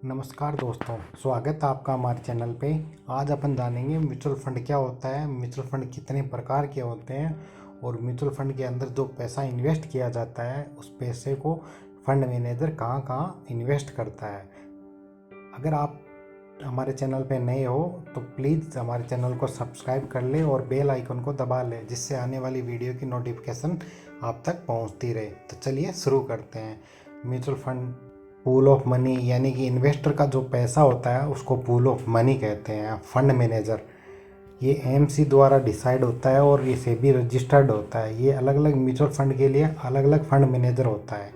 नमस्कार दोस्तों, स्वागत है आपका हमारे चैनल पे। आज अपन जानेंगे म्यूचुअल फंड क्या होता है, म्यूचुअल फंड कितने प्रकार के होते हैं और म्यूचुअल फंड के अंदर जो पैसा इन्वेस्ट किया जाता है उस पैसे को फंड मैनेजर कहाँ कहाँ इन्वेस्ट करता है। अगर आप हमारे चैनल पे नए हो तो प्लीज़ हमारे चैनल को सब्सक्राइब कर लें और बेल आइकन को दबा लें, जिससे आने वाली वीडियो की नोटिफिकेशन आप तक पहुंचती रहे। तो चलिए शुरू करते हैं। Mutual fund pool of money, यानी कि इन्वेस्टर का जो पैसा होता है उसको पूल ऑफ मनी कहते हैं। फंड मैनेजर ये एएमसी द्वारा डिसाइड होता है और ये सेबी रजिस्टर्ड होता है। ये अलग अलग म्यूचुअल फंड के लिए अलग अलग फंड मैनेजर होता है।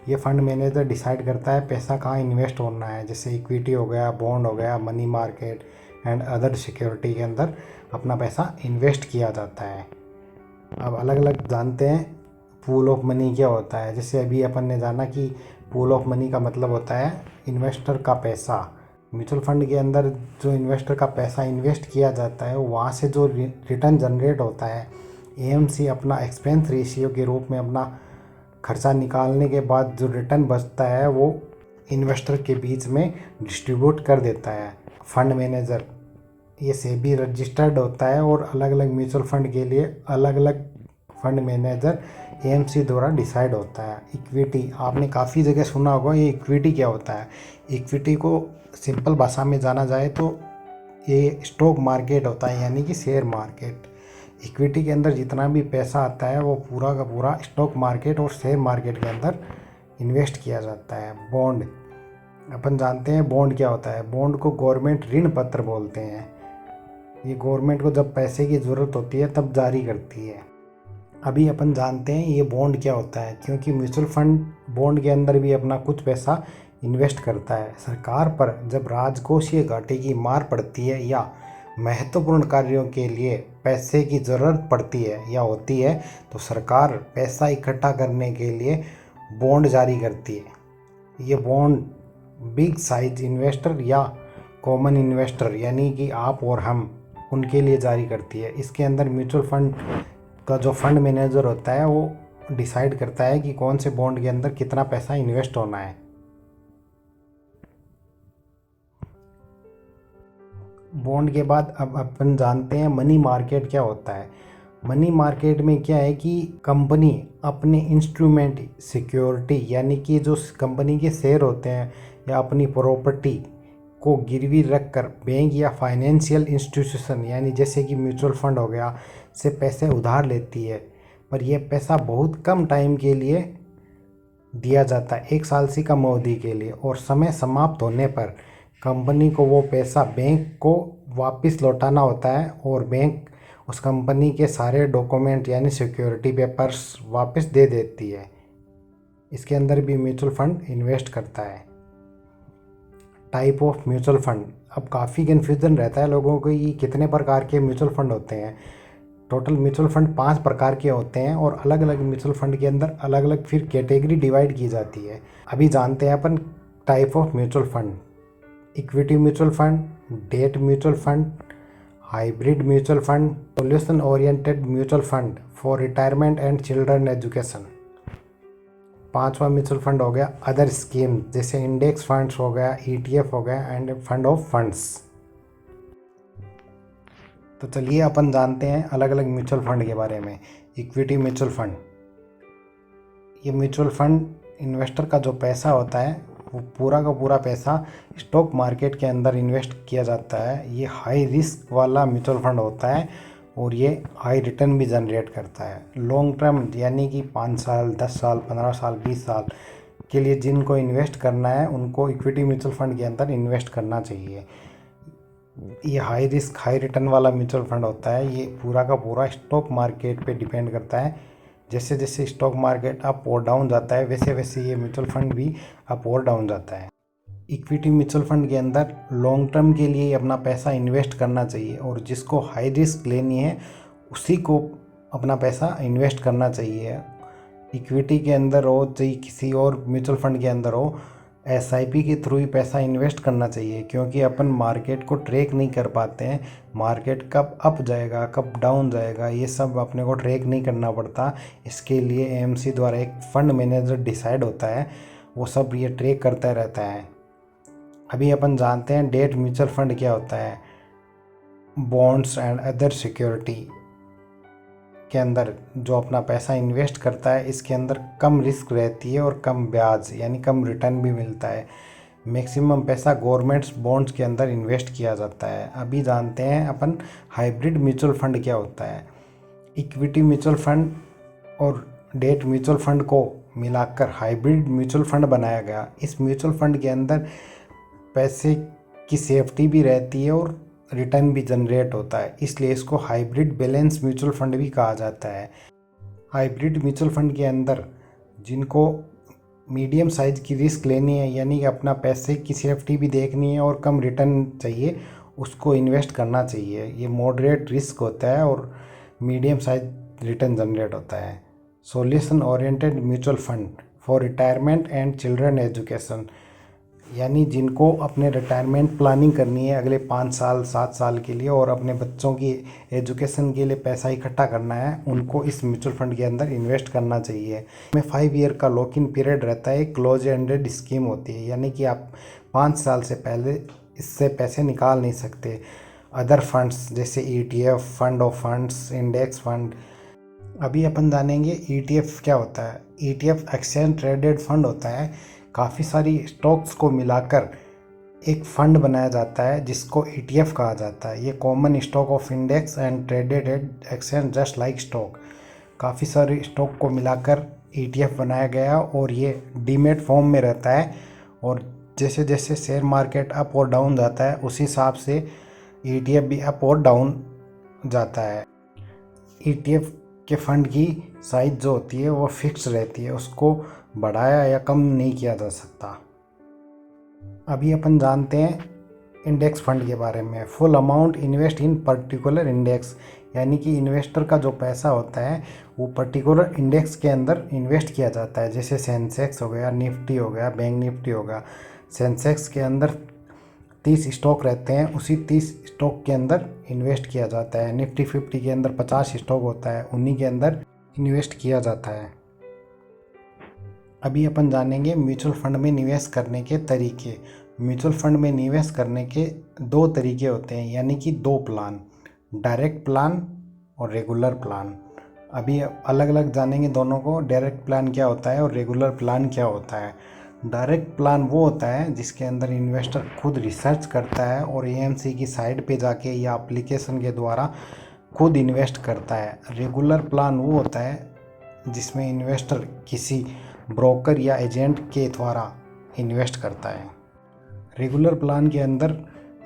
ये फंड मैनेजर डिसाइड करता है पैसा कहाँ इन्वेस्ट होना है, जैसे इक्विटी हो गया, बॉन्ड हो गया, money market and other security के अंदर अपना पैसा इन्वेस्ट किया जाता है। अब अलग अलग जानते हैं पूल ऑफ मनी क्या होता है। जैसे अभी अपन ने जाना कि पूल ऑफ मनी का मतलब होता है इन्वेस्टर का पैसा। म्यूचुअल फंड के अंदर जो इन्वेस्टर का पैसा इन्वेस्ट किया जाता है वहाँ से जो रिटर्न जनरेट होता है, एएमसी अपना एक्सपेंस रेशियो के रूप में अपना खर्चा निकालने के बाद जो रिटर्न बचता है वो इन्वेस्टर के बीच में डिस्ट्रीब्यूट कर देता है फंड मैनेजर। ये सेबी रजिस्टर्ड होता है और अलग अलग म्यूचुअल फंड के लिए अलग अलग फंड मैनेजर एएमसी द्वारा डिसाइड होता है। इक्विटी आपने काफ़ी जगह सुना होगा। ये इक्विटी क्या होता है? इक्विटी को सिंपल भाषा में जाना जाए तो ये स्टॉक मार्केट होता है, यानी कि शेयर मार्केट। इक्विटी के अंदर जितना भी पैसा आता है वो पूरा का पूरा स्टॉक मार्केट और शेयर मार्केट के अंदर इन्वेस्ट किया जाता है। बॉन्ड अपन जानते हैं बॉन्ड क्या होता है। बॉन्ड को गवर्नमेंट ऋण पत्र बोलते हैं। ये गवर्नमेंट को जब पैसे की ज़रूरत होती है तब जारी करती है। अभी अपन जानते हैं ये बॉन्ड क्या होता है, क्योंकि म्यूचुअल फंड बॉन्ड के अंदर भी अपना कुछ पैसा इन्वेस्ट करता है। सरकार पर जब राजकोषीय घाटे की मार पड़ती है या महत्वपूर्ण कार्यों के लिए पैसे की ज़रूरत पड़ती है या होती है तो सरकार पैसा इकट्ठा करने के लिए बॉन्ड जारी करती है। ये बॉन्ड बिग साइज इन्वेस्टर या कॉमन इन्वेस्टर, यानी कि आप और हम, उनके लिए जारी करती है। इसके अंदर म्यूचुअल फंड का जो फंड मैनेजर होता है वो डिसाइड करता है कि कौन से बॉन्ड के अंदर कितना पैसा इन्वेस्ट होना है। बॉन्ड के बाद अब अपन जानते हैं मनी मार्केट क्या होता है। मनी मार्केट में क्या है कि कंपनी अपने इंस्ट्रूमेंट सिक्योरिटी, यानी कि जो कंपनी के शेयर होते हैं या अपनी प्रॉपर्टी को गिरवी रखकर बैंक या फाइनेंशियल इंस्टीट्यूशन, यानी जैसे कि म्यूचुअल फंड हो गया, से पैसे उधार लेती है। पर यह पैसा बहुत कम टाइम के लिए दिया जाता है, 1 साल से कम अवधि के लिए, और समय समाप्त होने पर कंपनी को वो पैसा बैंक को वापस लौटाना होता है और बैंक उस कंपनी के सारे डॉक्यूमेंट यानी सिक्योरिटी पेपर्स वापस दे देती है। इसके अंदर भी म्यूचुअल फंड इन्वेस्ट करता है। टाइप ऑफ म्यूचुअल फंड, अब काफ़ी कन्फ्यूजन रहता है लोगों को कि कितने प्रकार के म्यूचुअल फंड होते हैं। टोटल म्यूचुअल फंड 5 प्रकार के होते हैं और अलग अलग म्यूचुअल फंड के अंदर अलग अलग फिर कैटेगरी डिवाइड की जाती है। अभी जानते हैं अपन type of mutual fund. Equity mutual fund, debt mutual fund, hybrid mutual fund, solution oriented mutual fund for retirement and children education. 5वां म्यूचुअल फंड हो गया अदर स्कीम, जैसे इंडेक्स फंड्स हो गया, ईटीएफ हो गया एंड फंड ऑफ फंड्स। तो चलिए अपन जानते हैं अलग अलग म्यूचुअल फंड के बारे में। इक्विटी म्यूचुअल फंड, ये म्यूचुअल फंड इन्वेस्टर का जो पैसा होता है वो पूरा का पूरा पैसा स्टॉक मार्केट के अंदर इन्वेस्ट किया जाता है। ये हाई रिस्क वाला म्यूचुअल फंड होता है और ये हाई रिटर्न भी जनरेट करता है। लॉन्ग टर्म, यानी कि 5 साल, 10 साल, 15 साल, 20 साल के लिए जिनको इन्वेस्ट करना है उनको इक्विटी म्यूचुअल फंड के अंदर इन्वेस्ट करना चाहिए। ये हाई रिस्क हाई रिटर्न वाला म्यूचुअल फंड होता है। ये पूरा का पूरा स्टॉक मार्केट पे डिपेंड करता है। जैसे जैसे स्टॉक मार्केट अप और डाउन जाता है वैसे वैसे ये म्यूचुअल फंड भी अप और डाउन जाता है। इक्विटी म्यूचुअल फंड के अंदर लॉन्ग टर्म के लिए अपना पैसा इन्वेस्ट करना चाहिए और जिसको हाई रिस्क लेनी है उसी को अपना पैसा इन्वेस्ट करना चाहिए। इक्विटी के अंदर हो चाहे किसी और म्यूचुअल फंड के अंदर हो, एसआईपी के थ्रू ही पैसा इन्वेस्ट करना चाहिए, क्योंकि अपन मार्केट को ट्रैक नहीं कर पाते हैं। मार्केट कब अप जाएगा कब डाउन जाएगा ये सब अपने को ट्रैक नहीं करना पड़ता। इसके लिए एएमसी द्वारा एक फंड मैनेजर डिसाइड होता है, वो सब ये ट्रैक करता रहता है। अभी अपन जानते हैं डेट म्यूचुअल फंड क्या होता है। बॉन्ड्स एंड अदर सिक्योरिटी के अंदर जो अपना पैसा इन्वेस्ट करता है, इसके अंदर कम रिस्क रहती है और कम ब्याज यानी कम रिटर्न भी मिलता है। मैक्सिमम पैसा गवर्नमेंट्स बॉन्ड्स के अंदर इन्वेस्ट किया जाता है। अभी जानते हैं अपन हाइब्रिड म्यूचुअल फंड क्या होता है। इक्विटी म्यूचुअल फंड और डेट म्यूचुअल फंड को मिलाकर हाइब्रिड म्यूचुअल फंड बनाया गया। इस म्यूचुअल फंड के अंदर पैसे की सेफ्टी भी रहती है और रिटर्न भी जनरेट होता है, इसलिए इसको हाइब्रिड बैलेंस म्यूचुअल फंड भी कहा जाता है। हाइब्रिड म्यूचुअल फंड के अंदर जिनको मीडियम साइज की रिस्क लेनी है यानी कि अपना पैसे की सेफ्टी भी देखनी है और कम रिटर्न चाहिए, उसको इन्वेस्ट करना चाहिए। ये मॉडरेट रिस्क होता है और मीडियम साइज रिटर्न जनरेट होता है। Solution oriented mutual fund for retirement and children education, यानी जिनको अपने रिटायरमेंट प्लानिंग करनी है अगले 5 साल 7 साल के लिए और अपने बच्चों की एजुकेशन के लिए पैसा इकट्ठा करना है, उनको इस म्यूचुअल फंड के अंदर इन्वेस्ट करना चाहिए। इसमें 5 ईयर का लॉक इन पीरियड रहता है। क्लोज एंडेड स्कीम होती है, यानी कि आप 5 साल से पहले इससे पैसे निकाल नहीं सकते। अदर फंड्स जैसे ETF, fund of funds, index fund. अभी अपन जानेंगे ETF क्या होता है। ETF एक्सचेंज ट्रेडेड फंड होता है। काफ़ी सारी स्टॉक्स को मिलाकर एक फंड बनाया जाता है जिसको ETF कहा जाता है। ये common stock of index and traded at exchange just like stock. काफ़ी सारे स्टॉक को मिलाकर ETF बनाया गया और ये डीमेट फॉर्म में रहता है और जैसे जैसे शेयर मार्केट अप और डाउन जाता है उसी हिसाब से ETF भी अप और डाउन जाता है। ETF के फंड की साइज जो होती है वो फिक्स रहती है, उसको बढ़ाया या कम नहीं किया जा सकता। अभी अपन जानते हैं इंडेक्स फंड के बारे में। Full amount invest in particular index, यानी कि इन्वेस्टर का जो पैसा होता है वो पर्टिकुलर इंडेक्स के अंदर इन्वेस्ट किया जाता है। जैसे सेंसेक्स हो गया, निफ्टी हो गया, बैंक निफ्टी हो गया। सेंसेक्स के अंदर 30 स्टॉक रहते हैं, उसी 30 स्टॉक के अंदर इन्वेस्ट किया जाता है। निफ्टी 50 के अंदर 50 स्टॉक होता है, उन्हीं के अंदर इन्वेस्ट किया जाता है। अभी अपन जानेंगे म्यूचुअल फंड में निवेश करने के तरीके। म्यूचुअल फंड में निवेश करने के 2 तरीके होते हैं, यानी कि 2 प्लान, डायरेक्ट प्लान और रेगुलर प्लान। अभी अलग अलग जानेंगे दोनों को। डायरेक्ट प्लान क्या होता है और रेगुलर प्लान क्या होता है। डायरेक्ट प्लान वो होता है जिसके अंदर इन्वेस्टर खुद रिसर्च करता है और AMC की साइट पे जाके या एप्लीकेशन के द्वारा खुद इन्वेस्ट करता है। रेगुलर प्लान वो होता है जिसमें इन्वेस्टर किसी ब्रोकर या एजेंट के द्वारा इन्वेस्ट करता है। रेगुलर प्लान के अंदर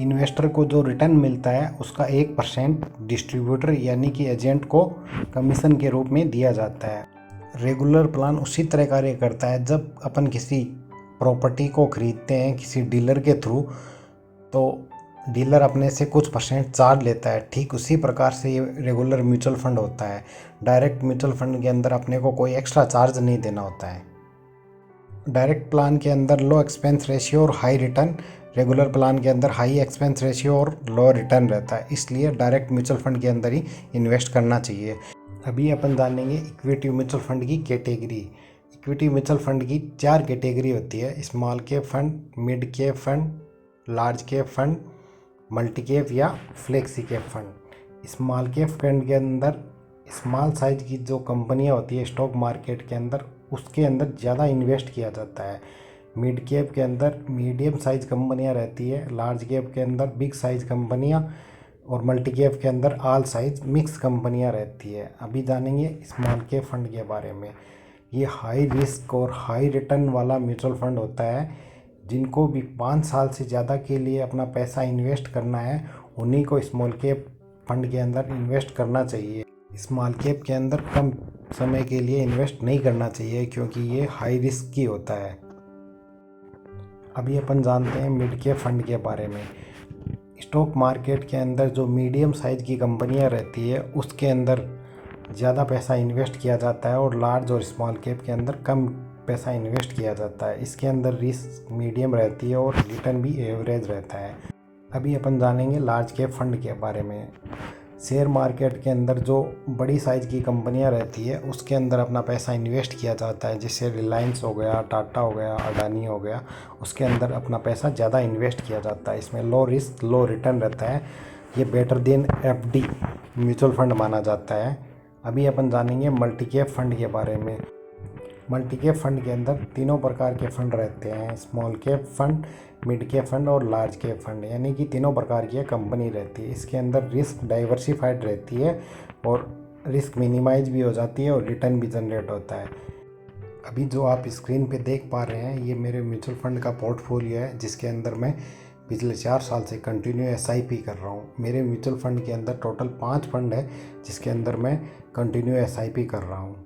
इन्वेस्टर को जो रिटर्न मिलता है उसका 1% डिस्ट्रीब्यूटर यानी कि एजेंट को कमीशन के रूप में दिया जाता है। रेगुलर प्लान उसी तरह कार्य करता है जब अपन किसी प्रॉपर्टी को खरीदते हैं किसी डीलर के थ्रू, तो डीलर अपने से कुछ % चार्ज लेता है। ठीक उसी प्रकार से ये रेगुलर म्यूचुअल फंड होता है। डायरेक्ट म्यूचुअल फंड के अंदर अपने को कोई एक्स्ट्रा चार्ज नहीं देना होता है। डायरेक्ट प्लान के अंदर लो एक्सपेंस रेशियो और हाई रिटर्न, रेगुलर प्लान के अंदर हाई एक्सपेंस रेशियो और लो रिटर्न रहता है, इसलिए डायरेक्ट म्यूचुअल फंड के अंदर ही इन्वेस्ट करना चाहिए। अभी अपन जानेंगे इक्विटी म्यूचुअल फंड की कैटेगरी। इक्विटी म्यूचुअल फंड की 4 कैटेगरी होती है। Small cap fund, mid cap fund, large cap fund, multi cap या flexi cap fund. Small cap fund के अंदर स्मॉल साइज की जो कंपनियां होती है स्टॉक मार्केट के अंदर, उसके अंदर ज़्यादा इन्वेस्ट किया जाता है। मिड कैप के अंदर मीडियम साइज कंपनियां रहती है, लार्ज कैप के अंदर बिग साइज कंपनियां और मल्टी कैप के अंदर ऑल साइज मिक्स कंपनियां रहती है। अभी जानेंगे स्मॉल कैप फंड के बारे में। ये हाई रिस्क और हाई रिटर्न वाला म्यूचुअल फंड होता है। जिनको भी 5 साल से ज़्यादा के लिए अपना पैसा इन्वेस्ट करना है उन्हीं को स्मॉल कैप फंड के अंदर इन्वेस्ट करना चाहिए। स्मॉल कैप के अंदर कम समय के लिए इन्वेस्ट नहीं करना चाहिए क्योंकि ये हाई रिस्क की होता है। अभी अपन जानते हैं मिड कैप फंड के बारे में। स्टॉक मार्केट के अंदर जो मीडियम साइज की कंपनियां रहती है उसके अंदर ज़्यादा पैसा इन्वेस्ट किया जाता है और लार्ज और स्मॉल कैप के अंदर कम पैसा इन्वेस्ट किया जाता है। इसके अंदर रिस्क मीडियम रहती है और रिटर्न भी एवरेज रहता है। अभी अपन जानेंगे लार्ज कैप फंड के बारे में। शेयर मार्केट के अंदर जो बड़ी साइज़ की कंपनियां रहती है उसके अंदर अपना पैसा इन्वेस्ट किया जाता है, जैसे रिलायंस हो गया, टाटा हो गया, अडानी हो गया। उसके अंदर अपना पैसा ज़्यादा इन्वेस्ट किया जाता है। इसमें लो रिस्क लो रिटर्न रहता है। ये better than FD mutual fund माना जाता है। अभी अपन जानेंगे मल्टी कैप फंड के बारे में। मल्टी कैप फंड के अंदर तीनों प्रकार के फंड रहते हैं, small cap fund, mid cap fund और लार्ज कैप फंड, यानी कि तीनों प्रकार की कंपनी रहती है। इसके अंदर रिस्क डाइवर्सिफाइड रहती है और रिस्क मिनिमाइज भी हो जाती है और रिटर्न भी जनरेट होता है। अभी जो आप स्क्रीन पे देख पा रहे हैं ये मेरे म्यूचुअल फंड का पोर्टफोलियो है, जिसके अंदर मैं पिछले 4 साल से कंटिन्यू एसआईपी कर रहा हूँ। मेरे म्यूचुअल फंड के अंदर टोटल 5 फंड है जिसके अंदर मैं कंटिन्यू एसआईपी कर रहा हूँ।